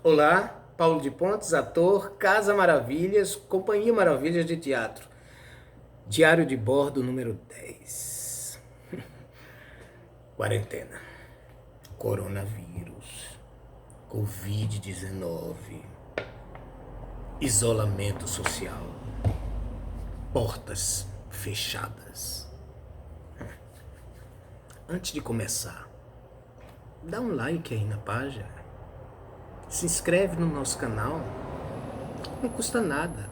Olá, Paulo de Pontes, ator, Casa Maravilhas, Companhia Maravilhas de Teatro. Diário de bordo número 10. Quarentena. Coronavírus. Covid-19. Isolamento social. Portas fechadas. Antes de começar, dá um like aí na página. Se inscreve no nosso canal. Não custa nada.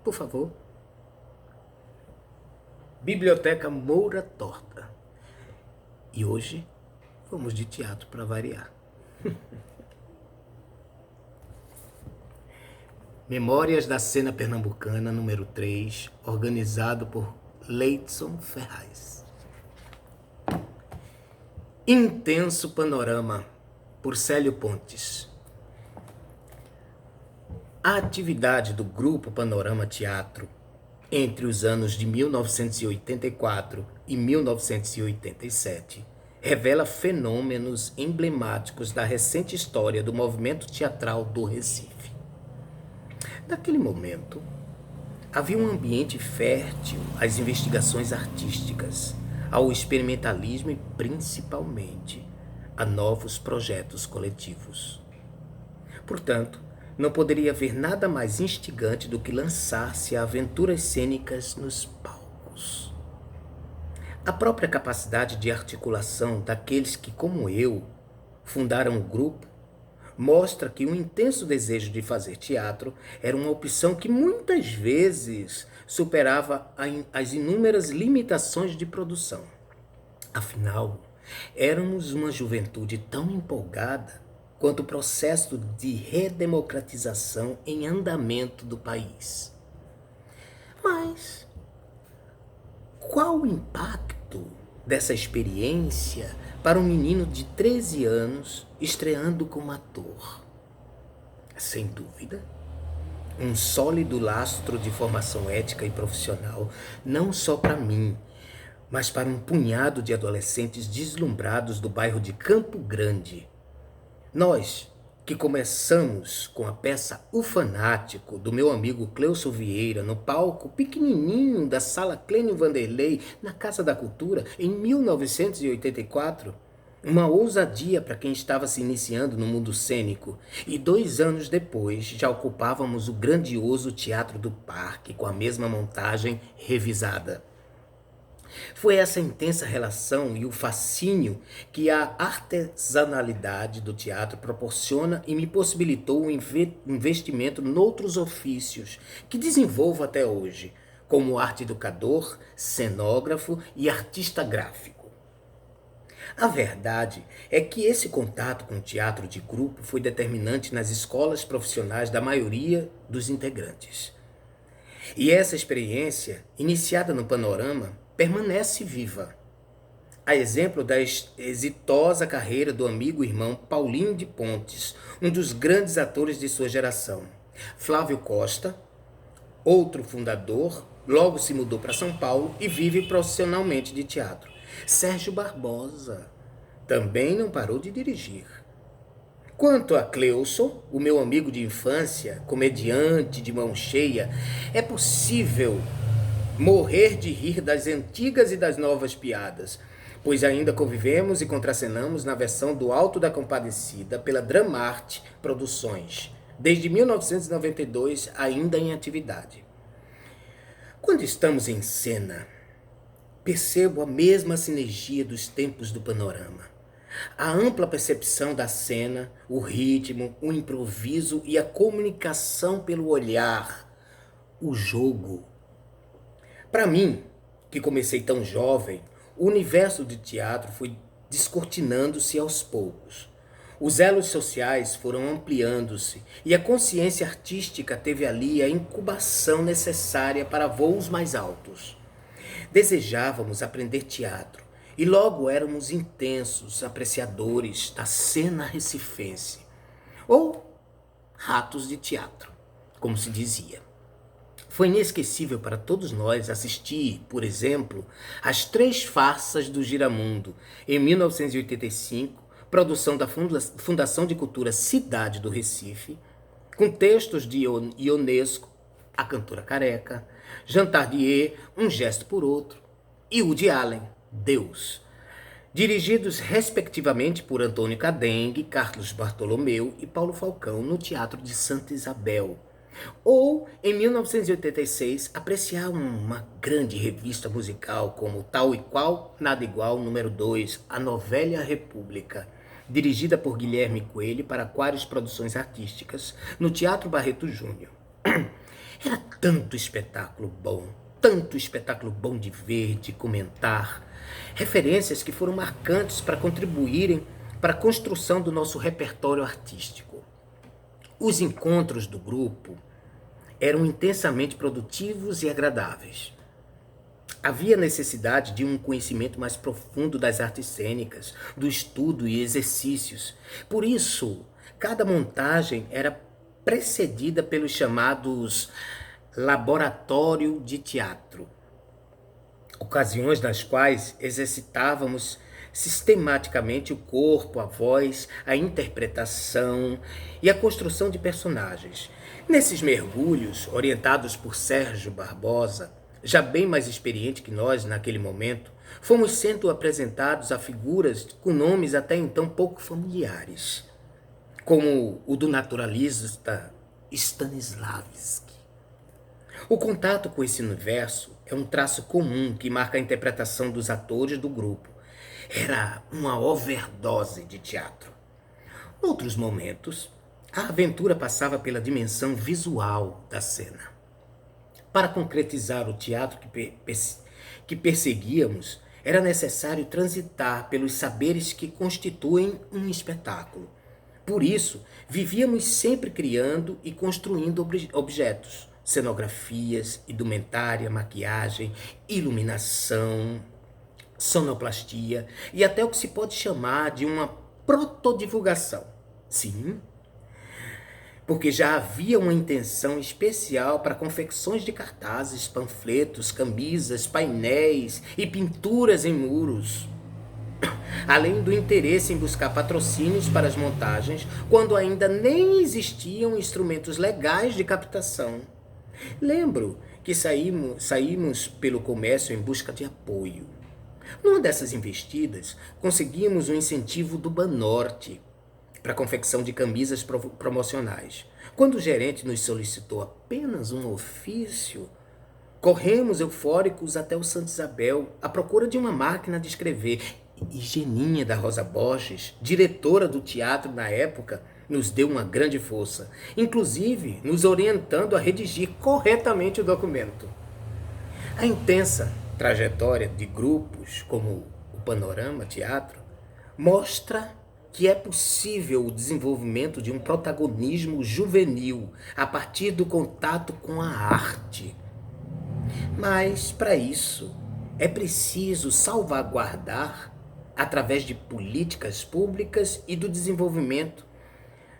Por favor. Biblioteca Moura Torta. E hoje vamos de teatro para variar. Memórias da Cena Pernambucana, número 3, organizado por Leidson Ferraz. Intenso Panorama, por Célio Pontes. A atividade do Grupo Panorama Teatro entre os anos de 1984 e 1987 revela fenômenos emblemáticos da recente história do movimento teatral do Recife. Naquele momento, havia um ambiente fértil às investigações artísticas, ao experimentalismo e, principalmente, a novos projetos coletivos. Portanto, não poderia haver nada mais instigante do que lançar-se a aventuras cênicas nos palcos. A própria capacidade de articulação daqueles que, como eu, fundaram o grupo, mostra que um intenso desejo de fazer teatro era uma opção que muitas vezes superava as inúmeras limitações de produção. Afinal, éramos uma juventude tão empolgada quanto o processo de redemocratização em andamento do país. Mas qual o impacto dessa experiência para um menino de 13 anos estreando como ator? Sem dúvida, um sólido lastro de formação ética e profissional, não só para mim, mas para um punhado de adolescentes deslumbrados do bairro de Campo Grande. Nós, que começamos com a peça O Fanático, do meu amigo Cleuson Vieira, no palco pequenininho da Sala Clênio Vanderlei, na Casa da Cultura, em 1984, uma ousadia para quem estava se iniciando no mundo cênico, e 2 anos depois já ocupávamos o grandioso Teatro do Parque com a mesma montagem revisada. Foi essa intensa relação e o fascínio que a artesanalidade do teatro proporciona e me possibilitou o investimento noutros ofícios que desenvolvo até hoje, como arte educador, cenógrafo e artista gráfico. A verdade é que esse contato com o teatro de grupo foi determinante nas escolas profissionais da maioria dos integrantes. E essa experiência, iniciada no Panorama, permanece viva. A exemplo da exitosa carreira do amigo e irmão Paulinho de Pontes, um dos grandes atores de sua geração. Flávio Costa, outro fundador, logo se mudou para São Paulo e vive profissionalmente de teatro. Sérgio Barbosa também não parou de dirigir. Quanto a Cleuson, o meu amigo de infância, comediante de mão cheia, é possível morrer de rir das antigas e das novas piadas, pois ainda convivemos e contracenamos na versão do Alto da Compadecida pela Dramarte Produções, desde 1992 ainda em atividade. Quando estamos em cena, percebo a mesma sinergia dos tempos do Panorama. A ampla percepção da cena, o ritmo, o improviso e a comunicação pelo olhar, o jogo. Para mim, que comecei tão jovem, o universo de teatro foi descortinando-se aos poucos. Os elos sociais foram ampliando-se e a consciência artística teve ali a incubação necessária para voos mais altos. Desejávamos aprender teatro e logo éramos intensos apreciadores da cena recifense, ou ratos de teatro, como se dizia. Foi inesquecível para todos nós assistir, por exemplo, às 3 farsas do Giramundo, em 1985, produção da Fundação de Cultura Cidade do Recife, com textos de Ionesco, A Cantora Careca, Jean Tardieu, Um Gesto por Outro, e Woody Allen, Deus, dirigidos respectivamente por Antônio Cadengue, Carlos Bartolomeu e Paulo Falcão no Teatro de Santa Isabel. Ou, em 1986, apreciar uma grande revista musical como Tal e Qual, Nada Igual, número 2, A Novelha República, dirigida por Guilherme Coelho para Aquários Produções Artísticas, no Teatro Barreto Júnior. Era tanto espetáculo bom de ver, de comentar, referências que foram marcantes para contribuírem para a construção do nosso repertório artístico. Os encontros do grupo eram intensamente produtivos e agradáveis. Havia necessidade de um conhecimento mais profundo das artes cênicas, do estudo e exercícios. Por isso, cada montagem era precedida pelos chamados laboratório de teatro, ocasiões nas quais exercitávamos sistematicamente o corpo, a voz, a interpretação e a construção de personagens. Nesses mergulhos, orientados por Sérgio Barbosa, já bem mais experiente que nós naquele momento, fomos sendo apresentados a figuras com nomes até então pouco familiares, como o do naturalista Stanislavski. O contato com esse universo é um traço comum que marca a interpretação dos atores do grupo. Era uma overdose de teatro. Em outros momentos, a aventura passava pela dimensão visual da cena. Para concretizar o teatro que perseguíamos, era necessário transitar pelos saberes que constituem um espetáculo. Por isso, vivíamos sempre criando e construindo objetos, cenografias, indumentária, maquiagem, iluminação, sonoplastia e até o que se pode chamar de uma protodivulgação. Sim, porque já havia uma intenção especial para confecções de cartazes, panfletos, camisas, painéis e pinturas em muros. Além do interesse em buscar patrocínios para as montagens, quando ainda nem existiam instrumentos legais de captação. Lembro que saímos pelo comércio em busca de apoio. Numa dessas investidas, conseguimos um incentivo do Banorte para a confecção de camisas promocionais. Quando o gerente nos solicitou apenas um ofício, corremos eufóricos até o Santa Isabel à procura de uma máquina de escrever. E Geninha da Rosa Borges, diretora do teatro na época, nos deu uma grande força, inclusive nos orientando a redigir corretamente o documento. A intensa trajetória de grupos como o Panorama Teatro mostra que é possível o desenvolvimento de um protagonismo juvenil a partir do contato com a arte. Mas, para isso, é preciso salvaguardar, através de políticas públicas e do desenvolvimento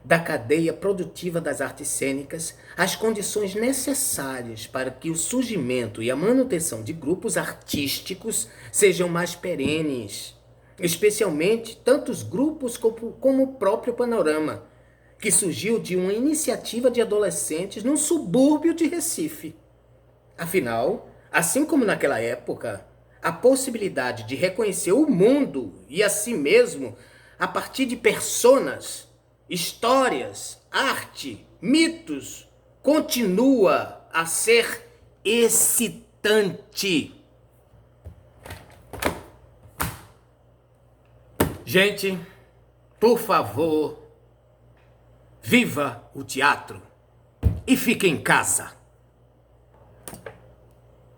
da cadeia produtiva das artes cênicas, as condições necessárias para que o surgimento e a manutenção de grupos artísticos sejam mais perenes, especialmente tantos grupos como o próprio Panorama, que surgiu de uma iniciativa de adolescentes num subúrbio de Recife. Afinal, assim como naquela época, a possibilidade de reconhecer o mundo e a si mesmo a partir de personas, histórias, arte, mitos, continua a ser excitante. Gente, por favor, viva o teatro e fique em casa.